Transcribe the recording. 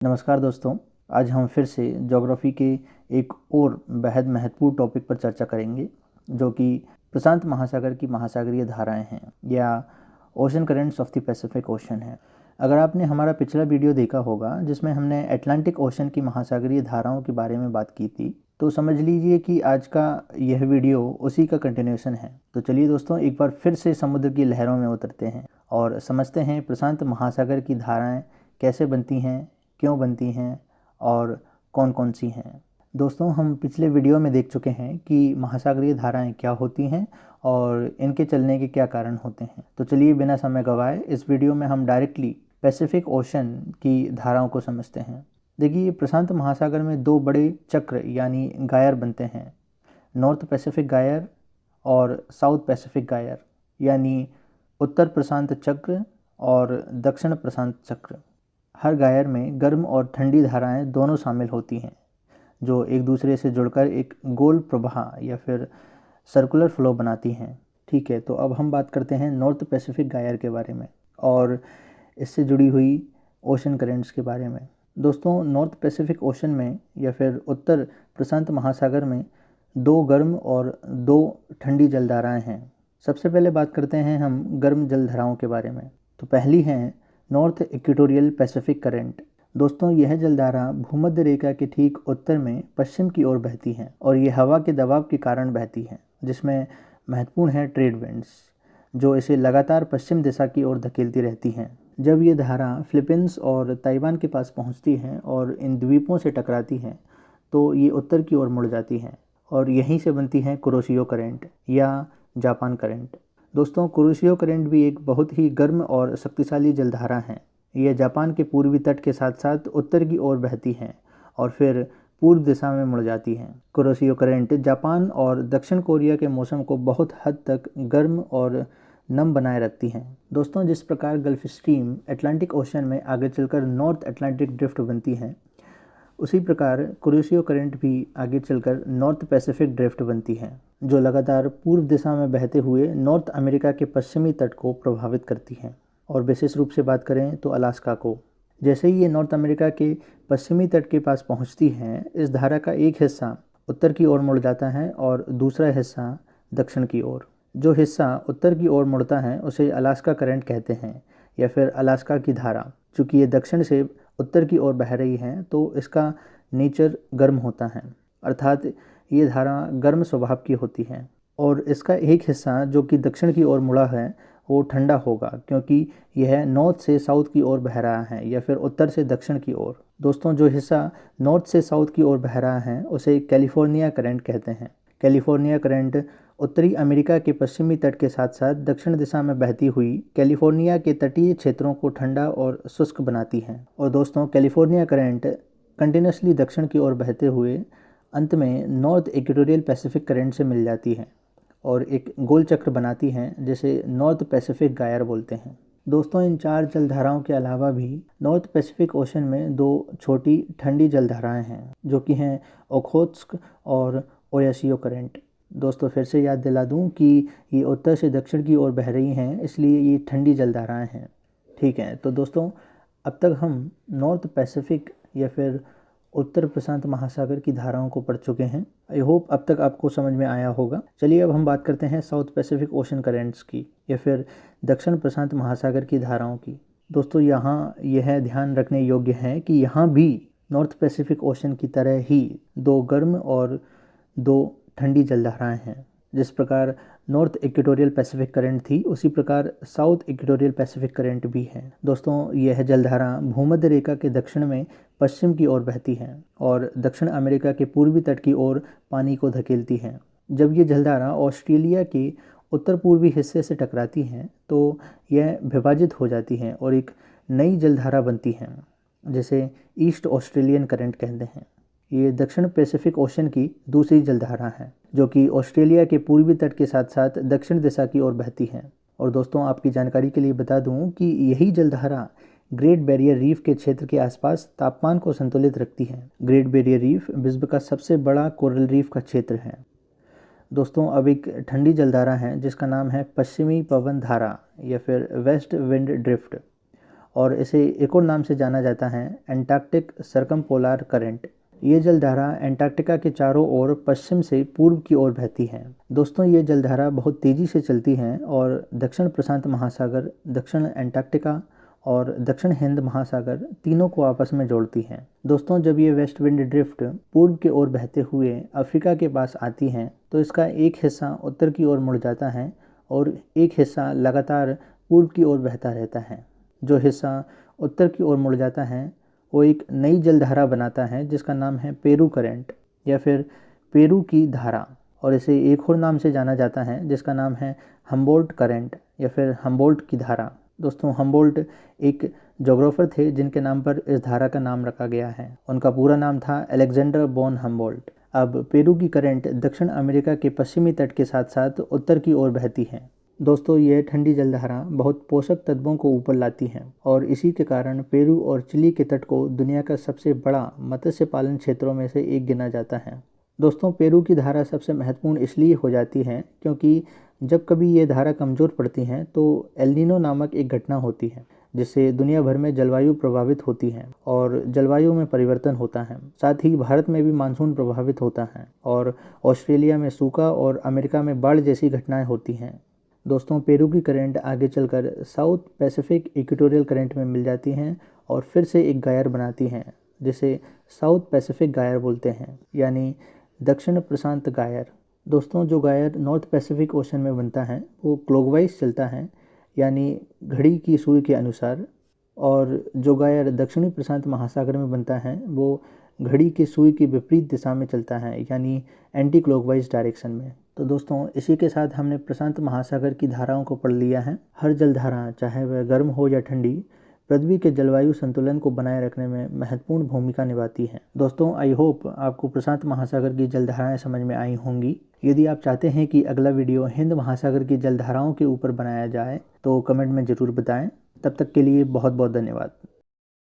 नमस्कार दोस्तों। आज हम फिर से ज्योग्राफी के एक और बेहद महत्वपूर्ण टॉपिक पर चर्चा करेंगे, जो कि प्रशांत महासागर की महासागरीय धाराएं हैं या ocean currents of the Pacific ocean है। अगर आपने हमारा पिछला वीडियो देखा होगा जिसमें हमने अटलांटिक ओशन की महासागरीय धाराओं के बारे में बात की थी, तो समझ लीजिए कि आज का यह वीडियो उसी का कंटिन्यूशन है। तो चलिए दोस्तों, एक बार फिर से समुद्र की लहरों में उतरते हैं और समझते हैं प्रशांत महासागर की धाराएं कैसे बनती हैं, क्यों बनती हैं और कौन कौन सी हैं। दोस्तों, हम पिछले वीडियो में देख चुके हैं कि महासागरीय धाराएं क्या होती हैं और इनके चलने के क्या कारण होते हैं। तो चलिए बिना समय गंवाए इस वीडियो में हम डायरेक्टली पैसिफिक ओशन की धाराओं को समझते हैं। देखिए, प्रशांत महासागर में दो बड़े चक्र यानी गायर बनते हैं, नॉर्थ पैसिफिक गायर और साउथ पैसिफिक गायर, यानी उत्तर प्रशांत चक्र और दक्षिण प्रशांत चक्र। हर गायर में गर्म और ठंडी धाराएं दोनों शामिल होती हैं, जो एक दूसरे से जुड़कर एक गोल प्रवाह या फिर सर्कुलर फ्लो बनाती हैं। ठीक है, तो अब हम बात करते हैं नॉर्थ पैसिफिक गायर के बारे में और इससे जुड़ी हुई ओशन करेंट्स के बारे में। दोस्तों, नॉर्थ पैसिफिक ओशन में या फिर उत्तर प्रशांत महासागर में दो गर्म और दो ठंडी जलधाराएं हैं। सबसे पहले बात करते हैं हम गर्म जलधाराओं के बारे में। तो पहली है नॉर्थ इक्वेटोरियल पैसिफिक करंट। दोस्तों, यह जलधारा भूमध्य रेखा के ठीक उत्तर में पश्चिम की ओर बहती है और ये हवा के दबाव के कारण बहती है, जिसमें महत्वपूर्ण है ट्रेड विंड्स, जो इसे लगातार पश्चिम दिशा की ओर धकेलती रहती हैं। जब ये धारा फिलीपींस और ताइवान के पास पहुंचती है और इन द्वीपों से टकराती है, तो ये उत्तर की ओर मुड़ जाती हैं और यहीं से बनती हैं कुरोशियो करंट या जापान करंट। दोस्तों, कुरोशियो करंट भी एक बहुत ही गर्म और शक्तिशाली जलधारा है। यह जापान के पूर्वी तट के साथ साथ उत्तर की ओर बहती हैं और फिर पूर्व दिशा में मुड़ जाती हैं। कुरोशियो करंट जापान और दक्षिण कोरिया के मौसम को बहुत हद तक गर्म और नम बनाए रखती हैं। दोस्तों, जिस प्रकार गल्फ स्ट्रीम अटलांटिक ओशन में आगे चलकर नॉर्थ अटलांटिक ड्रिफ्ट बनती है, उसी प्रकार कुरोशियो करंट भी आगे चलकर नॉर्थ पैसिफिक ड्रिफ्ट बनती है, जो लगातार पूर्व दिशा में बहते हुए नॉर्थ अमेरिका के पश्चिमी तट को प्रभावित करती है। और विशेष रूप से बात करें तो अलास्का को। जैसे ही ये नॉर्थ अमेरिका के पश्चिमी तट के पास पहुंचती हैं, इस धारा का एक हिस्सा उत्तर की ओर मुड़ जाता है और दूसरा हिस्सा दक्षिण की ओर। जो हिस्सा उत्तर की ओर मुड़ता है उसे अलास्का करंट कहते हैं या फिर अलास्का की धारा। चूँकि ये दक्षिण से उत्तर की ओर बह रही हैं, तो इसका नेचर गर्म होता है, अर्थात ये धारा गर्म स्वभाव की होती है। और इसका एक हिस्सा जो कि दक्षिण की ओर मुड़ा है वो ठंडा होगा, क्योंकि यह नॉर्थ से साउथ की ओर बह रहा है या फिर उत्तर से दक्षिण की ओर। दोस्तों, जो हिस्सा नॉर्थ से साउथ की ओर बह रहा है उसे कैलिफोर्निया करंट कहते हैं। कैलिफोर्निया करंट उत्तरी अमेरिका के पश्चिमी तट के साथ साथ दक्षिण दिशा में बहती हुई कैलिफोर्निया के तटीय क्षेत्रों को ठंडा और शुष्क बनाती है। और दोस्तों, कैलिफोर्निया करंट कंटिन्यूसली दक्षिण की ओर बहते हुए अंत में नॉर्थ इक्वेटोरियल पैसिफिक करंट से मिल जाती है और एक गोल चक्र बनाती हैं, जिसे नॉर्थ पैसिफिक गायर बोलते हैं। दोस्तों, इन चार जलधाराओं के अलावा भी नॉर्थ पैसिफिक ओशन में दो छोटी ठंडी जलधाराएं हैं, जो कि हैं ओखोत्स्क और ओयासियो करंट। दोस्तों, फिर से याद दिला दूं कि ये उत्तर से दक्षिण की ओर बह रही हैं, इसलिए ये ठंडी जलधाराएं हैं। ठीक है, तो दोस्तों, अब तक हम नॉर्थ पैसिफिक या फिर उत्तर प्रशांत महासागर की धाराओं को पढ़ चुके हैं। आई होप अब तक आपको समझ में आया होगा। चलिए अब हम बात करते हैं साउथ पैसिफिक ओशन करेंट्स की या फिर दक्षिण प्रशांत महासागर की धाराओं की। दोस्तों, यहाँ यह ध्यान रखने योग्य है कि यहाँ भी नॉर्थ पैसिफिक ओशन की तरह ही दो गर्म और दो ठंडी जलधाराएं हैं। जिस प्रकार नॉर्थ इक्वेटोरियल पैसिफिक करंट थी, उसी प्रकार साउथ इक्वेटोरियल पैसिफिक करंट भी है। दोस्तों, यह जलधारा भूमध्य रेखा के दक्षिण में पश्चिम की ओर बहती है और दक्षिण अमेरिका के पूर्वी तट की ओर पानी को धकेलती है। जब ये जलधारा ऑस्ट्रेलिया के उत्तर पूर्वी हिस्से से टकराती हैं, तो यह विभाजित हो जाती हैं और एक नई जलधारा बनती है, जिसे ईस्ट ऑस्ट्रेलियन करंट कहते हैं। ये दक्षिण पैसिफिक ओशन की दूसरी जलधारा है, जो कि ऑस्ट्रेलिया के पूर्वी तट के साथ साथ दक्षिण दिशा की ओर बहती है। और दोस्तों, आपकी जानकारी के लिए बता दूं कि यही जलधारा ग्रेट बैरियर रीफ के क्षेत्र के आसपास तापमान को संतुलित रखती है। ग्रेट बैरियर रीफ विश्व का सबसे बड़ा कोरल रीफ का क्षेत्र है। दोस्तों, अब एक ठंडी जलधारा है जिसका नाम है पश्चिमी पवन धारा या फिर वेस्ट विंड ड्रिफ्ट। और इसे एक और नाम से जाना जाता है एंटार्क्टिक सर्कमपोलर करंट। ये जलधारा एंटार्क्टिका के चारों ओर पश्चिम से पूर्व की ओर बहती है। दोस्तों ये जलधारा बहुत तेज़ी से चलती है और दक्षिण प्रशांत महासागर, दक्षिण एंटार्क्टिका और दक्षिण हिंद महासागर तीनों को आपस में जोड़ती हैं। दोस्तों जब ये वेस्ट विंड ड्रिफ्ट पूर्व की ओर बहते हुए अफ्रीका के पास आती हैं तो इसका एक हिस्सा उत्तर की ओर मुड़ जाता है और एक हिस्सा लगातार पूर्व की ओर बहता रहता है। जो हिस्सा उत्तर की ओर मुड़ जाता है वो एक नई जलधारा बनाता है जिसका नाम है पेरू करंट या फिर पेरू की धारा, और इसे एक और नाम से जाना जाता है जिसका नाम है हम्बोल्ट करंट या फिर हम्बोल्ट की धारा। दोस्तों हम्बोल्ट एक जोग्राफर थे जिनके नाम पर इस धारा का नाम रखा गया है। उनका पूरा नाम था अलेक्जेंडर बोन हम्बोल्ट। अब पेरू की करंट दक्षिण अमेरिका के पश्चिमी तट के साथ साथ उत्तर की ओर बहती है। दोस्तों यह ठंडी जलधारा बहुत पोषक तत्वों को ऊपर लाती है और इसी के कारण पेरू और चिली के तट को दुनिया का सबसे बड़ा मत्स्य पालन क्षेत्रों में से एक गिना जाता है। दोस्तों पेरू की धारा सबसे महत्वपूर्ण इसलिए हो जाती है क्योंकि जब कभी ये धारा कमज़ोर पड़ती है तो एल नीनो नामक एक घटना होती है जिससे दुनिया भर में जलवायु प्रभावित होती है और जलवायु में परिवर्तन होता है। साथ ही भारत में भी मानसून प्रभावित होता है और ऑस्ट्रेलिया में सूखा और अमेरिका में बाढ़ जैसी घटनाएं होती हैं। दोस्तों पेरू की करंट आगे चलकर साउथ पैसिफिक इक्वेटोरियल करंट में मिल जाती हैं और फिर से एक गायर बनाती हैं जिसे साउथ पैसिफिक गायर बोलते हैं, यानी दक्षिण प्रशांत गायर। दोस्तों जो गायर नॉर्थ पैसिफिक ओशन में बनता है वो क्लॉकवाइज चलता है यानी घड़ी की सुई के अनुसार, और जो गायर दक्षिणी प्रशांत महासागर में बनता है वो घड़ी की सुई की विपरीत दिशा में चलता है यानी एंटी क्लॉकवाइज डायरेक्शन में। तो दोस्तों इसी के साथ हमने प्रशांत महासागर की धाराओं को पढ़ लिया है। हर जलधारा चाहे वह गर्म हो या ठंडी पृथ्वी के जलवायु संतुलन को बनाए रखने में महत्वपूर्ण भूमिका निभाती है। दोस्तों आई होप आपको प्रशांत महासागर की जलधाराएं समझ में आई होंगी। यदि आप चाहते हैं कि अगला वीडियो हिंद महासागर की जलधाराओं के ऊपर बनाया जाए तो कमेंट में ज़रूर बताएं। तब तक के लिए बहुत बहुत धन्यवाद।